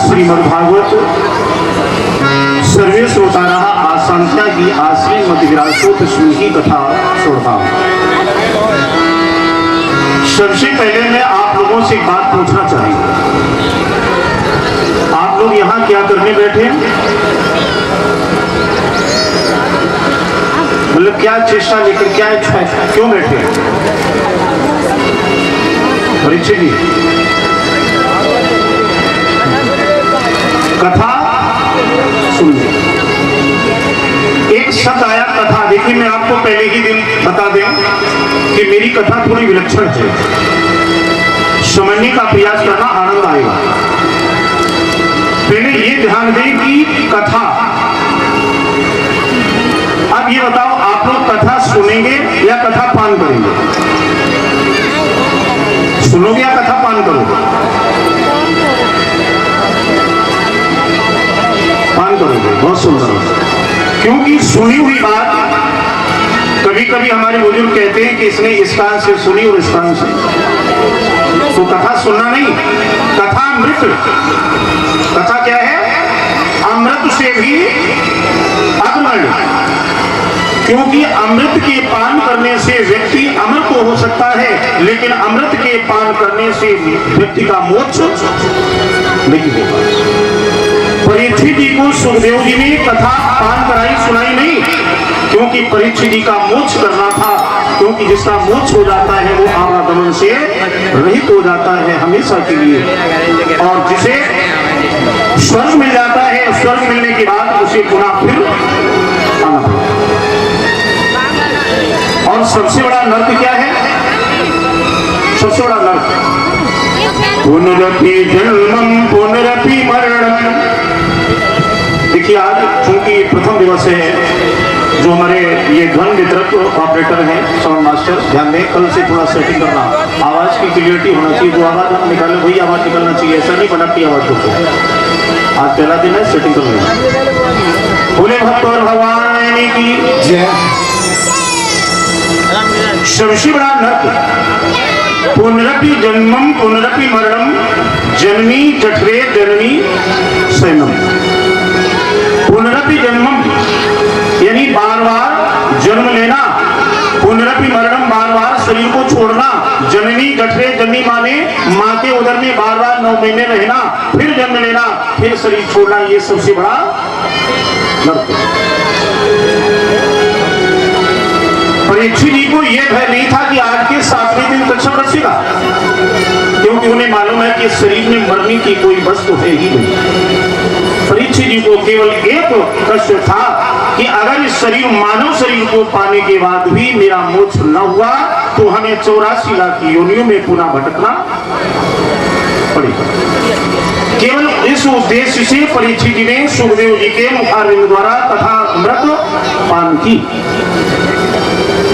श्रीमद्भागवत सर्वे श्रोतारा आशांत्या की आश्रय मत विरासो की कथा छोड़ता हूं। सबसे पहले मैं आप लोगों से एक बात पूछना चाहूंगा, आप लोग यहाँ क्या करने बैठे हैं? मतलब क्या चेष्टा लेकर, क्या इच्छा है, क्यों बैठे हैं? परीक्षित जी, कथा सुनने। एक शब्द आया कथा। देखिए, मैं आपको पहले ही दिन बता दें कि मेरी कथा थोड़ी विलक्षण है, समझने का प्रयास करना, आनंद आएगा। पहले ये ध्यान दें कि कथा, अब ये बताओ, आप लोग कथा सुनेंगे या कथा पान करेंगे? सुनोगे या कथा पान करोगे? पान करोगे। बहुत सुंदर। क्योंकि सुनी हुई बात, कभी कभी हमारे बुजुर्ग कहते हैं कि इसने इस कान से सुनी और इस कान से, तो कथा सुनना नहीं, कथा अमृत। कथा क्या है? अमृत से भी अग्रगण्य। क्योंकि अमृत के पान करने से व्यक्ति अमर तो हो सकता है, लेकिन अमृत के पान करने से व्यक्ति का मोक्ष नहीं होगा। परीक्षित जी को सुखदेव जी ने कथा पान कराई, सुनाई नहीं, क्योंकि परीक्षित जी का मोक्ष करना था। क्योंकि जिसका मोक्ष हो जाता है वो आवागमन से रहित हो जाता है हमेशा के लिए, और जिसे स्वर्ग मिल जाता है, स्वर्ग मिलने के बाद उसे पुनः फिर आना पड़ता है। और सबसे बड़ा नर्क क्या है? सबसे बड़ा नर्क पुनरपि जन्मम पुनरपि मरणम। देखिए, आज चूंकि प्रथम दिवस है, जो हमारे ये ध्वन वितरक ऑपरेटर हैं, साउंड मास्टर, ध्यान दें, कल से थोड़ा सेटिंग करना, आवाज की क्लियरिटी होना चाहिए। जो आवाज हम निकाले वही आवाज निकलना चाहिए, ऐसा नहीं बनती आवाज को। आज पहला दिन है, सेटिंग कर लेना। बोले भक्त और भगवान की जय। सबसे बड़ा नर्क पुनरपि जन्मम पुनरपि मरणम जननी जठरे जननी सैनम। पुनरपि जन्मम यानी बार बार जन्म लेना, पुनरपि मरणम बार बार शरीर को छोड़ना, जननी जठरे जननी माने माँ के उदर में बार बार 9 महीने रहना, फिर जन्म लेना, फिर शरीर छोड़ना, ये सबसे बड़ा नर्क। परीक्षित जी को यह भय नहीं था कि आज के 7वें दिन कक्षा बचेगा, क्योंकि उन्हें मालूम है कि शरीर में मरने की कोई वस्तु है ही नहीं। परीक्षित जी को केवल एक कष्ट था कि अगर इस शरीर, मानव शरीर को पाने के बाद भी मेरा मोक्ष न हुआ तो हमें 84 लाख योनियों में पुनः भटकना पड़ेगा। केवल इस उद्देश्य से परीक्षित जी ने सुखदेव जी के मुखारविंद द्वारा कथा अमृत पान की।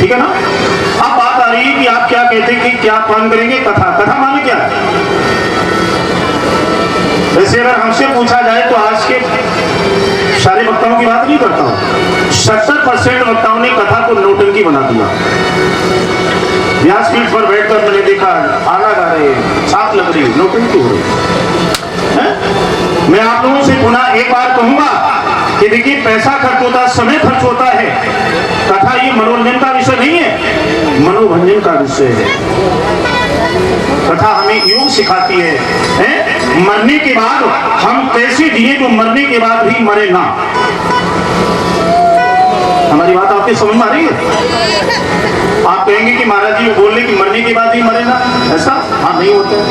ठीक है ना? अब बात आ रही है कि आप क्या कहते हैं कि क्या पान करेंगे? कथा। कथा माने क्या? वैसे अगर हमसे पूछा जाए तो आज के सारे वक्ताओं की बात नहीं करता हूं, 70% वक्ताओं ने कथा को नौटंकी बना दिया। व्यासपीठ पर बैठकर मैंने देखा, आला गा रहे, छाप लग रही, नौटंकी हो रही है। मैं आप लोगों से पुनः एक बार कहूंगा कि देखिए, पैसा खर्च होता है, समय खर्च होता है, कथा ये मनोरंजन का विषय नहीं है, मनोभंजन का विषय है। कथा हमें योग सिखाती है मरने के बाद हम कैसे जिए, जो मरने के बाद भी मरे ना। हमारी बात आपके समझ में आ रही है? आप कहेंगे कि महाराज जी बोल रहे कि मरने के बाद ही मरे ना, ऐसा हाँ नहीं होता है।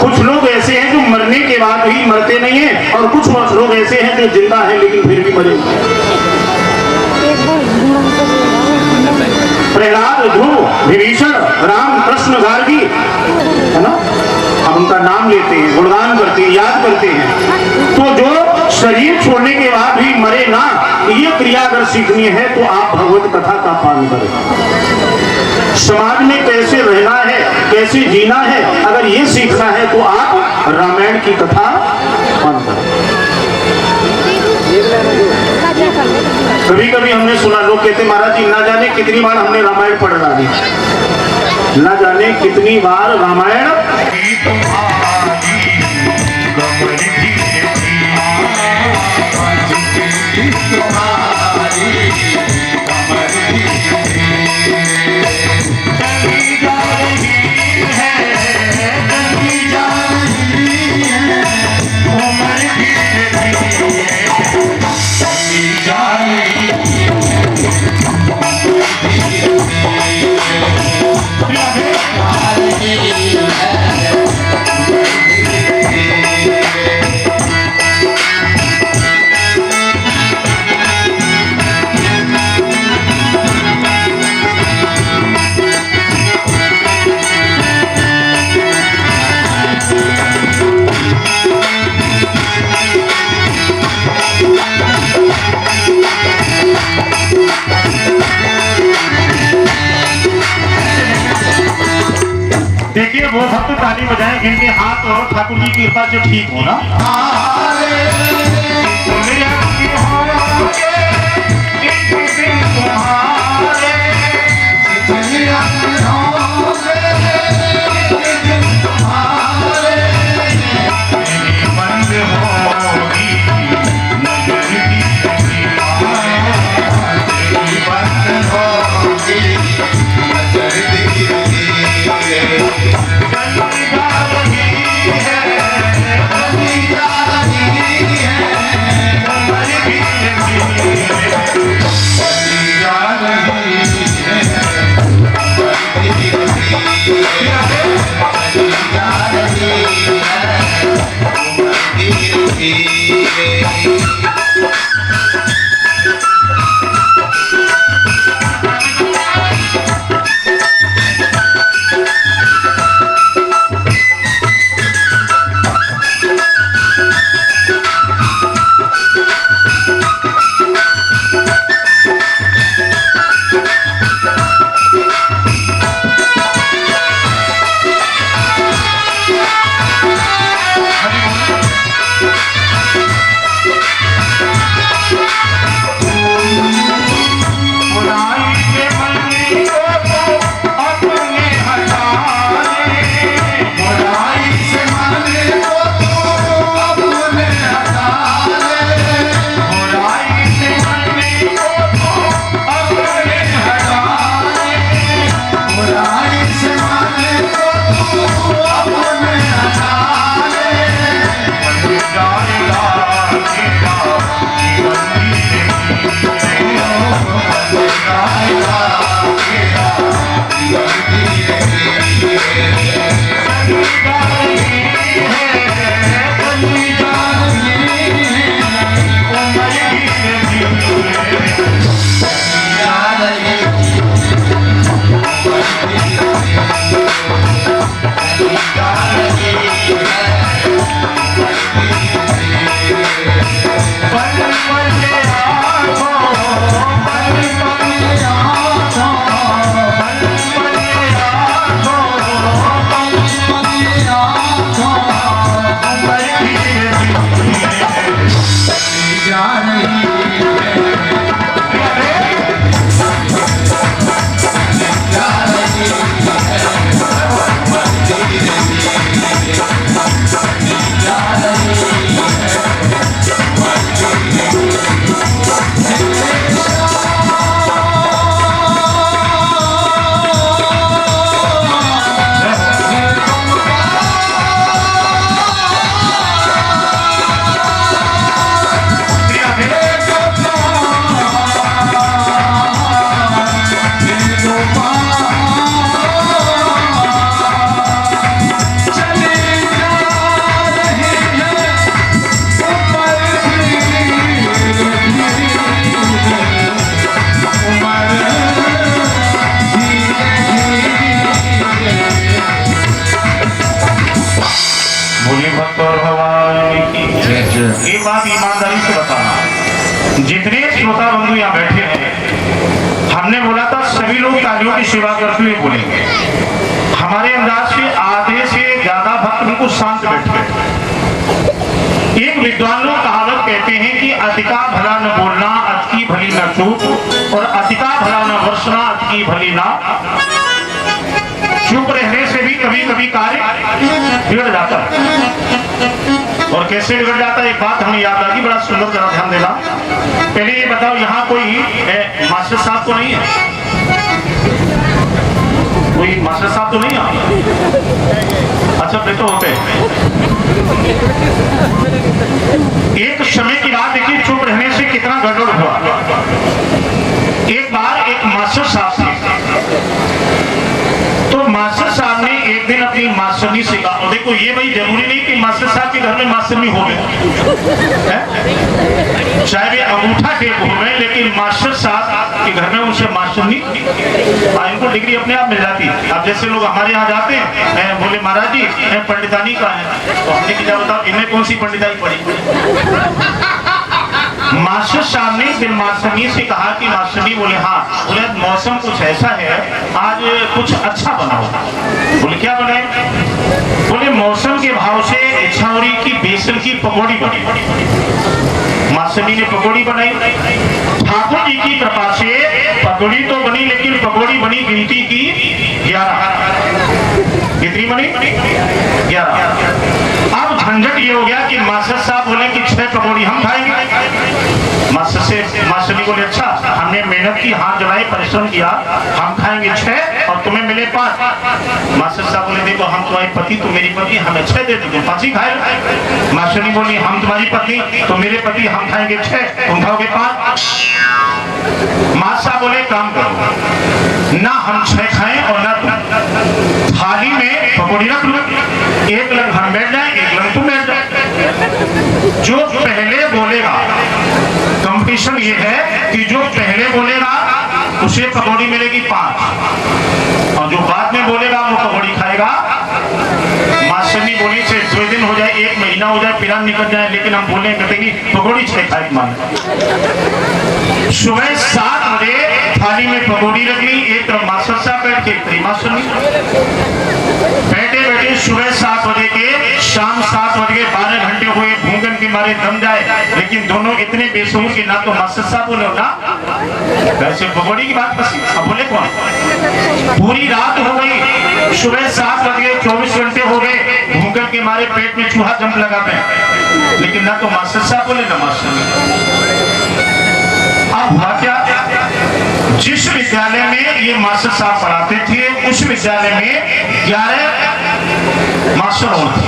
कुछ लोग ऐसे हैं जो मरने के बाद भी मरते नहीं हैं, और कुछ लोग ऐसे हैं जो जिंदा हैं लेकिन फिर भी मरे। प्रहलाद, ध्रुव, विभीषण, राम, कृष्ण, गार्गी, है ना, हम उनका नाम लेते हैं, गुणगान करते हैं, याद करते हैं। तो जो शरीर छोड़ने के बाद भी मरे ना, ये क्रिया अगर सीखनी है तो आप भगवत कथा का पालन करें। समाज में कैसे रहना है, कैसे जीना है, अगर ये सीखना है तो आप रामायण की कथा पालन करें। कभी कभी हमने सुना, लोग कहते महाराज जी ना जाने कितनी बार हमने रामायण पढ़ डाली, ना जाने कितनी बार रामायण। देखिए वो भक्त ताली बजाएं जिनके हाथ और ठाकुर जी की कृपा से ठीक हो ना। बोले भक्त और भगवान की। एक बात ईमानदारी से बताना, जितने श्रोता बंधु यहाँ बैठे हैं, हमने बोला था सभी लोग तालियों की सेवा करते हुए बोलेंगे। हमारे अंदाज से आधे से ज्यादा भक्त बिल्कुल शांत बैठे। एक विद्वान लोग कहावत कहते हैं कि अतिका भला न बोलना, अति भली न चूप, और अतिका भला न वर्षना, अति भली ना। चुप रहने से भी कभी कभी कार्य बिगड़ जाता है। और कैसे बिगड़ जाता है, एक बात हमें याद आ गई, बड़ा सुंदर, जरा ध्यान देना। पहले ये बताओ, यहाँ कोई मास्टर साहब तो नहीं है? कोई मास्टर साहब तो नहीं है? अच्छा बेटो होते। एक समय की बात देखिए, चुप रहने से कितना गड़बड़ हुआ। एक बार एक मास्टर साहब थे, तो मास्टर साहब ने एक दिन अपनी मास्टरनी से कहा, और देखो ये भाई जरूरी नहीं कि मास्टर साहब के घर में मास्टरनी हो गए, चाहे वे अंगूठा टेप हो गए, लेकिन मास्टर साहब के घर में उनसे मास्टरनी, इनको डिग्री अपने आप मिल जाती है। अब जैसे लोग हमारे यहाँ जाते हैं, बोले महाराज जी पंडितानी का है, तो हमने क्या बताओ इन्हें कौन सी पंडिताई पड़ी। मास्टर साहब ने फिर मास्टरनी से कहा कि मास्टरनी, बोले हाँ, बोले मौसम कुछ ऐसा है, आज कुछ अच्छा बनाओ। बोले क्या बनाए? बोले मौसम के भाव से इच्छा हो रही कि बेसन की पकौड़ी बनी। मास्टरनी ने पकौड़ी बनाई। ठाकुर जी की कृपा से पकौड़ी तो बनी, लेकिन पकौड़ी बनी गिनती की 11। कितनी बनी? 11। अब झंझट ये हो गया कि मास्टर साहब बोले कि 6 पकौड़ी हम खाएंगे। मास्टरनी बोले अच्छा, हमने मेहनत की, हाथ जलाए, परिश्रम किया, हम खाएंगे 6 और तुम्हें मिले 5। मास्टर साहब बोले देखो हम तुम्हारी पति, तुम मेरी पति, हमें 6 दे दो, तुम 5 ही खाए। मास्टरनी बोली हम तुम्हारी पत्नी, तो मेरे पति, हम खाएंगे 6, तुम खाओगे 5। मास्टर साहब बोले काम करो, ना हम 6 खाएं और ना तुम। थाली में पकौड़ी रख लो, एक लग हम बैठ जाए, एक लग तुम बैठ जाए। जो पहले बोलेगा, कंपटीशन ये है कि जो पहले बोलेगा उसे पकौड़ी मिलेगी 5, और जो बाद में बोलेगा वो पकौड़ी खाएगा। मास्टरनी बोली से 2 दिन हो जाए, 1 महीना हो जाए, पिरान निकल जाए, लेकिन हम बोले कहते पकौड़ी 6 खाए मान। सुबह 7 बजे थाली में पकौड़ी रख ली, एक तरफ मास्टर साहब बैठ के, मास्टरनी बैठे बैठे सुबह 7 बजे के शाम 7 बजे 12 घंटे हुए, भूखन के मारे दम जाए, लेकिन दोनों इतने बेसुर कि ना तो मास्टर साहब बोले ना वैसे पकौड़ी की बात पसी। अब बोले कौन? पूरी रात हो गई, सुबह 7 बजे 24 घंटे हो गए, भूखन के मारे पेट में चूहा जंप लगा पे, लेकिन ना तो मास्टर साहब बोले ना मास्टर। अब हुआ क्या, जिस विद्यालय में ये मास्टर साहब पढ़ाते थे, उस विद्यालय में 11 मास्टर होते,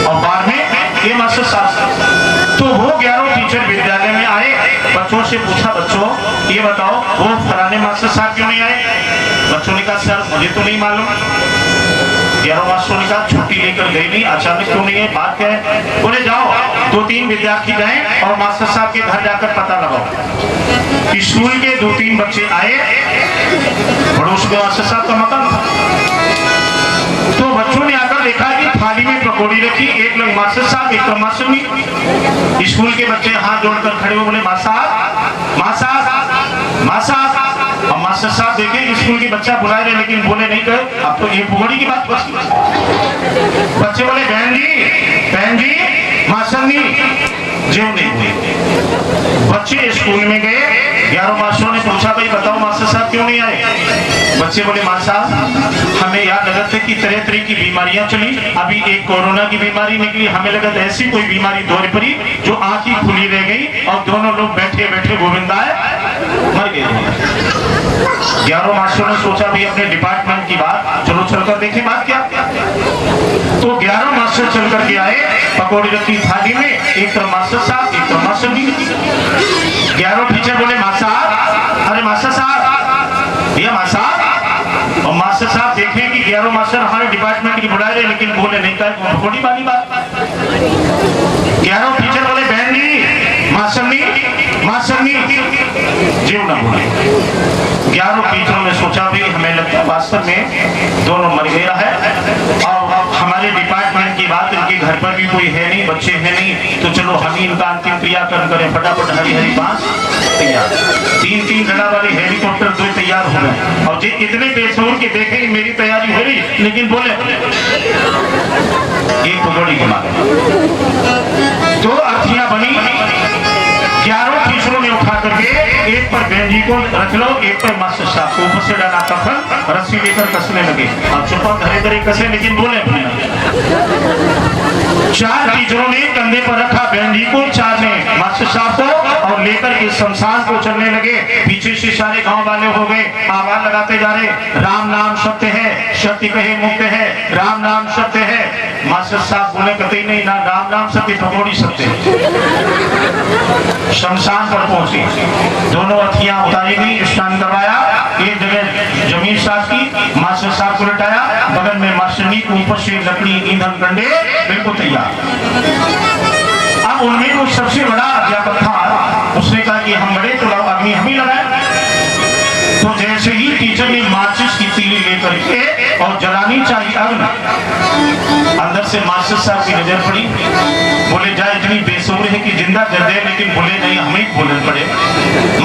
और बाद में ये मास्टर साहब। तो वो 11 टीचर विद्यालय में आए, बच्चों से पूछा बच्चों ये बताओ वो फलाने मास्टर साहब क्यों नहीं आए? बच्चों ने कहा सर मुझे तो नहीं मालूम। 11 मास्टरों ने कहा छुट्टी लेकर गई नहीं, अचानक क्यों नहीं है, बात क्या है? बोले जाओ 2-3 विद्यार्थी गए और मास्टर साहब के घर जाकर पता लगाओ। स्कूल के 2-3 बच्चे आए, पड़ोस के मास्टर साहब का मकान था, तो बच्चों ने आकर देखा कि थाली में पकौड़ी रखी, एक लोग मास्टर साहब, एक लोग मास्टरनी। स्कूल के बच्चे हाथ जोड़कर खड़े हुए, बोले मास्टर साहब। और मास्टर साहब देखे स्कूल के बच्चा बुलाए रहे, लेकिन बोले नहीं गए। अब तो ये पकौड़ी की बात बस। बच्चे बोले बहन जी मास्टरनी जेब नहीं हुई। बच्चे स्कूल में गए, 11 मास्टरों ने पूछा भाई बताओ मास्टर साहब क्यों नहीं आए? बच्चे बोले मास्टर साहब हमें याद लगा था कि तरह तरह की बीमारियां चली, अभी एक कोरोना की बीमारी निकली, हमें लगा था ऐसी कोई बीमारी दौर पड़ी जो आंख ही खुली रह गई और दोनों लोग बैठे बैठे गोविंदा मर गए। 11 मास्टरों ने सोचा भाई अपने डिपार्टमेंट की बात, चलो चलकर देखें बात क्या। तो 11 मास्टर चल करके आए, पकौड़ी रखी थाली में, एक तरफ मास्टर साहब, एक तरफ मास्टर नहीं। 11 टीचर बोले मास्टर, अरे मास्टर साहब, ये मास्टर साहब। और मास्टर साहब देखें कि 11 मास्टर हमारे डिपार्टमेंट की बुला रहे, लेकिन बोले नहीं था पकौड़ी वाली बात। 11 टीचर बोले बहन जी मास्टर नहीं जीव ना बोले। 11 टीचरों ने सोचा भी हमें लगता वास्तव में दोनों मर गया है, और हमारे डिपार्टमेंट की बात इनके घर घर पर भी कोई है नहीं, बच्चे हैं नहीं, तो चलो हम ही इनका अंतिम क्रियाकर्म करें। फटाफट हरी हरी बांस तैयार, 3-3 जगह वाले हेलीकॉप्टर 2 तैयार हो गए। और जे इतने बेसूर के देखें मेरी तैयारी हो रही, लेकिन बोले एक पगड़ी घुमा गए। 2 अर्थियां बनी, 11 टीचरों ने उठा करके एक पर बहन जी को रख लो, एक पर मास्टर साहब को, ऊपर से डाला कफन, रस्सी लेकर कसने लगे। अब चुपा धरे धरे कसे, लेकिन बोले 4 टीचरों ने कंधे पर रखा बहन जी को, 4 ने मास्टर साहब को, और लेकर के शमशान को चलने लगे। पीछे से सारे गांव वाले हो गए, आवाज लगाते जा रहे, राम नाम सत्य है, सत्य कहे मुक्त है, राम नाम सत्य है। मास्टर साहब बोले कतई नहीं, ना राम नाम सत्य, पकौड़ी सत्य है। शमशान पर पहुंचे, दोनों अथियां उतारी गई, स्नान करवाया, एक जगह जमीन साफ की, मास्टर साहब को लटाया, बगल में मास्टरनी के ऊपर से लकड़ी ईंधन कंडे बिल्कुल तैयार। अब उनमें वो सबसे बड़ा अध्यापक था, उसने कहा कि हम बड़े तो अग्नि हम ही लगाए। तो जैसे ही टीचर ने माचिस की तीली लेकर के और जलानी चाहिए अग्नि, अंदर से मास्टर साहब की नजर पड़ी, बोले जाए इतनी बेसुर है कि जिंदा जल जाए, लेकिन बोले नहीं हमें ही बोलना पड़े।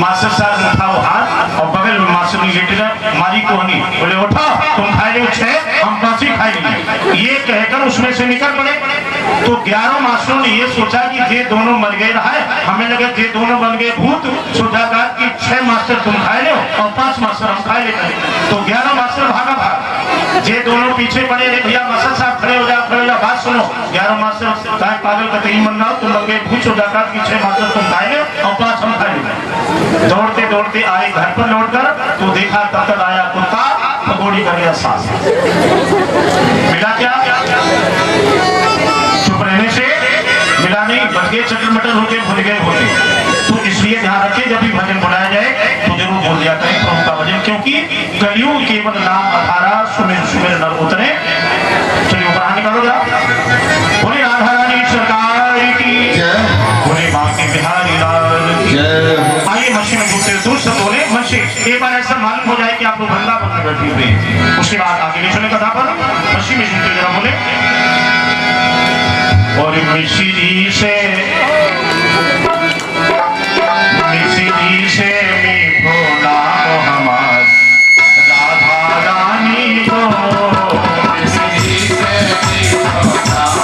मास्टर साहब ने उठाओ हाथ, और बगल में मास्टर ने लेटे मारी कोहनी, बोले उठो तुम खाए ले 6, हम 5 ही खाएंगे। ये कहकर उसमें से निकल पड़े। तो 11 मास्टरों ने ये सोचा कि ये दोनों मर गए रहा है, हमें लगे ये दोनों बन गए भूत। सोचा कहा कि 6 मास्टर तुम खाए लो और 5 मास्टर हम खाए लेते। तो 11 मास्टर भागा भाग, ये दोनों पीछे पड़े, रे भैया मास्टर साहब खड़े हो जाओ, खड़े हो जाओ, बात सुनो। 11 मास्टर कहा पागल का नहीं मन रहा, तुम लगे भूत। हो जाता कि 6 मास्टर तुम खाए लो और 5 हम खाए लेते। दौड़ते दौड़ते आए घर पर लौटकर, तो देखा तब तक आया कुत्ता, पकौड़ी कर गया सास। मिला क्या? चुप रहने से मिला नहीं, बच गए, चटर मटर होते, भूल गए होते। तो इसलिए ध्यान रखें, जब भी भजन बुलाया जाए तो जरूर बोल दिया करें प्रभु का भजन, क्योंकि कलयुग केवल नाम 18 सुमिर सुमिर नर उतरे। चलिए ऊपर निकालो जा, बोले राधा रानी सरकार की जय, बोले बांके बिहारी लाल की जय। आइए मशीन में घुसते दूर से बोले मशीन, एक बार ऐसा मालूम हो जाए कि आप लोग बंदा बन बैठे हुए हैं, उसके बाद आगे ले चले कथा पर। मशीन में सुनते जरा बोले, और मिश्री से मीठो नाम हमार राधा रानी को, मिश्री से मीठो नाम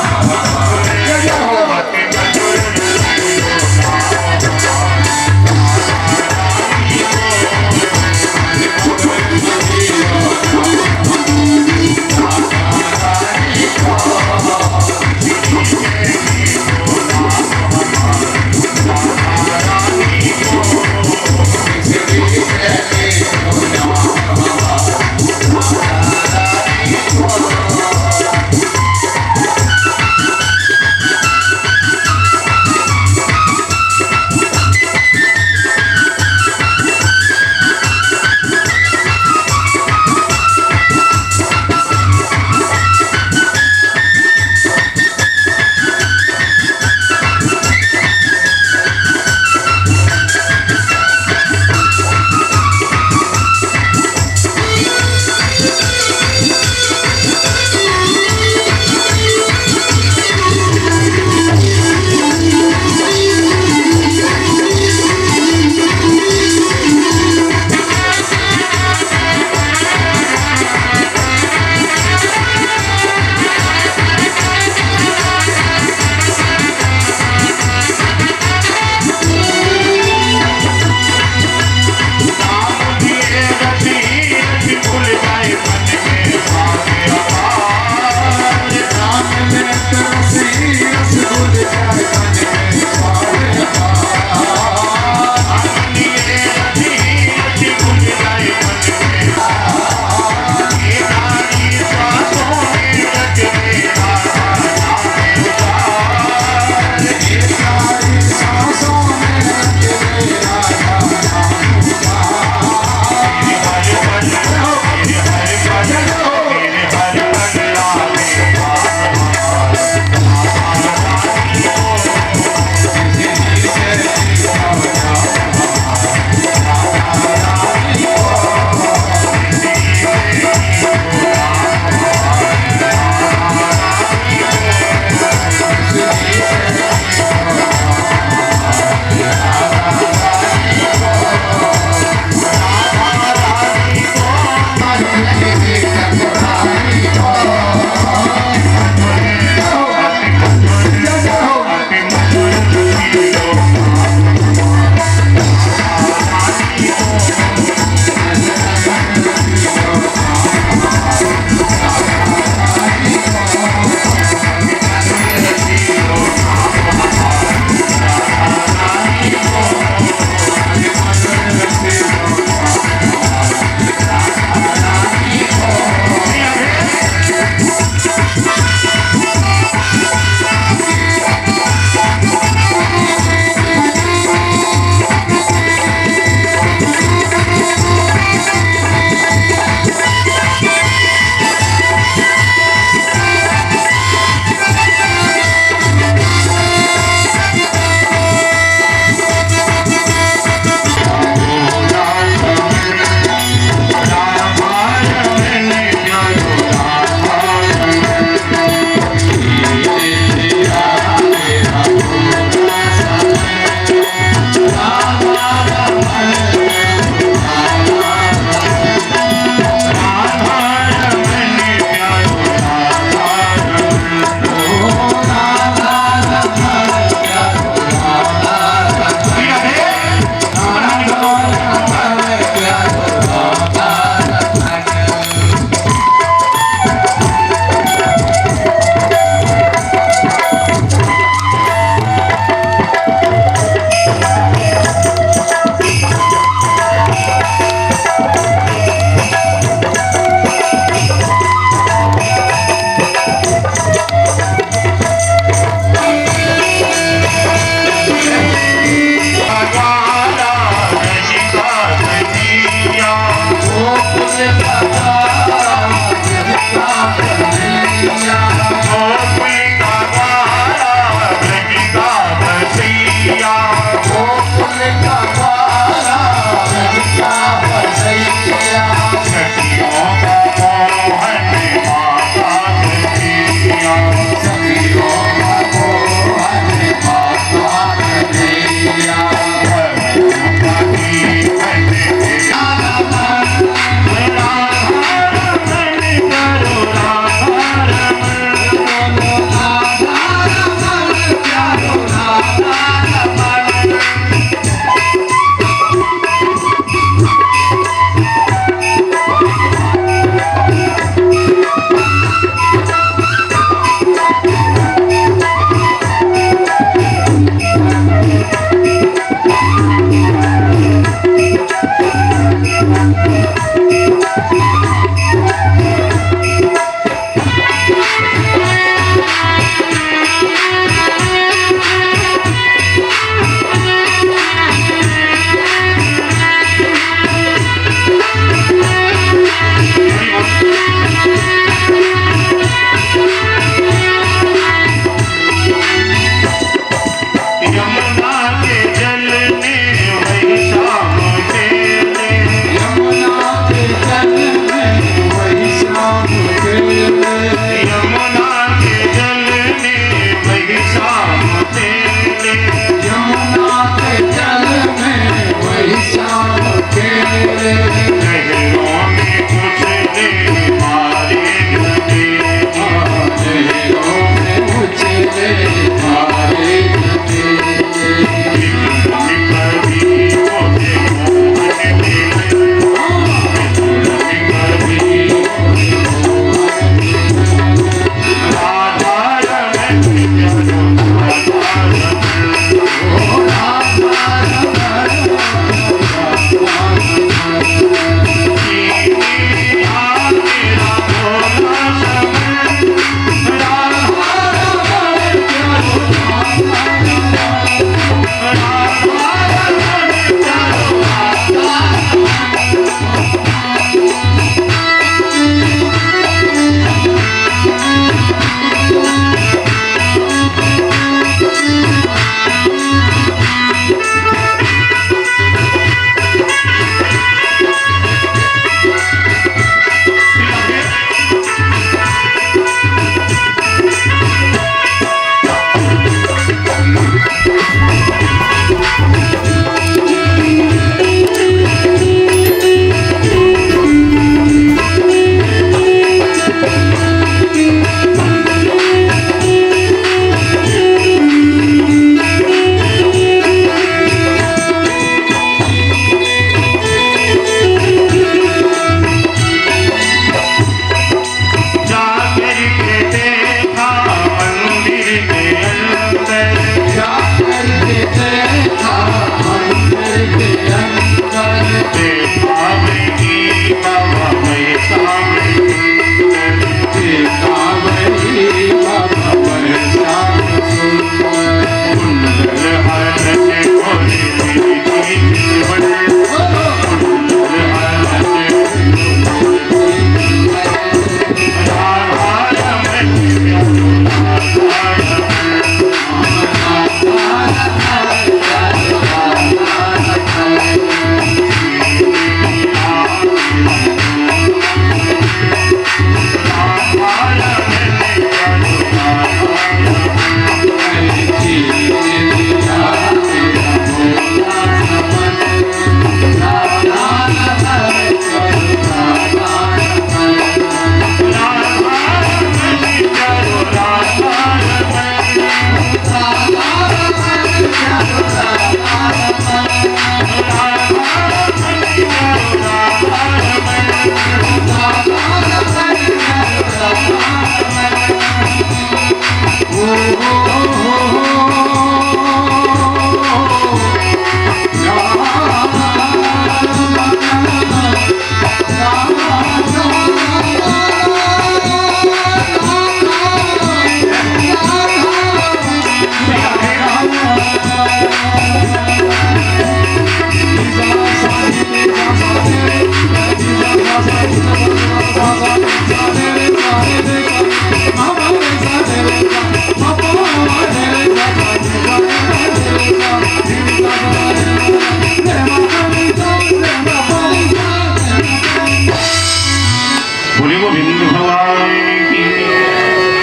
बोले गोविंद भगवान की।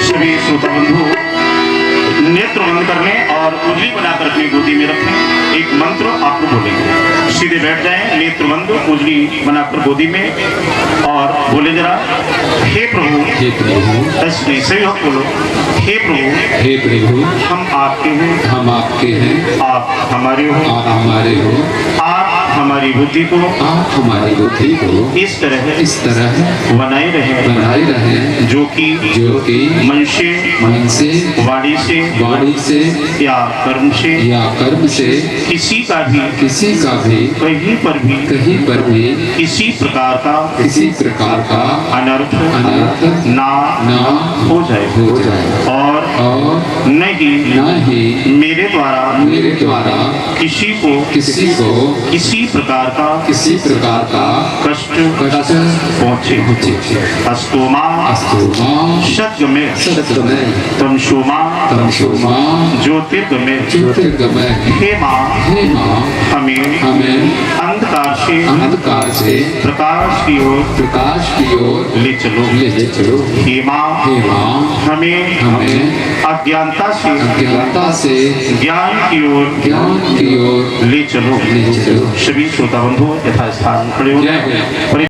सभी श्रोता बंधु नेत्र बंद करने और उंगली बनाकर अपनी गोदी में रखें। एक मंत्र आपको बोलेंगे, सीधे बैठ जाएं, नेत्र बंद, उंगली बनाकर गोदी में, और बोले जरा, हे प्रभु, हे प्रभु, सही हो बोलो, हे प्रभु, हे प्रभु, हम आपके हैं, हम आपके हैं, आप हमारे हो, आप हमारे हो, आप हमारी बुद्धि को, आप हमारी बुद्धि को इस तरह बनाए रहे जो कि मन से, वाणी से या कर्म से किसी का भी कहीं पर भी किसी प्रकार का अनर्थ ना हो जाए, और नहीं मेरे द्वारा किसी को किसी प्रकार का कष्ट पहुँचे। अस्तोमा सत्गमे तमसोमा ज्योतिर्गमे। हे माँ, हमें अंधकार से प्रकाश की ओर ले चलो। हे माँ, हमें अज्ञानता से ज्ञान की ओर ले चलो। सभी श्रोता बंधु यथास्थान खड़े हो जाएं।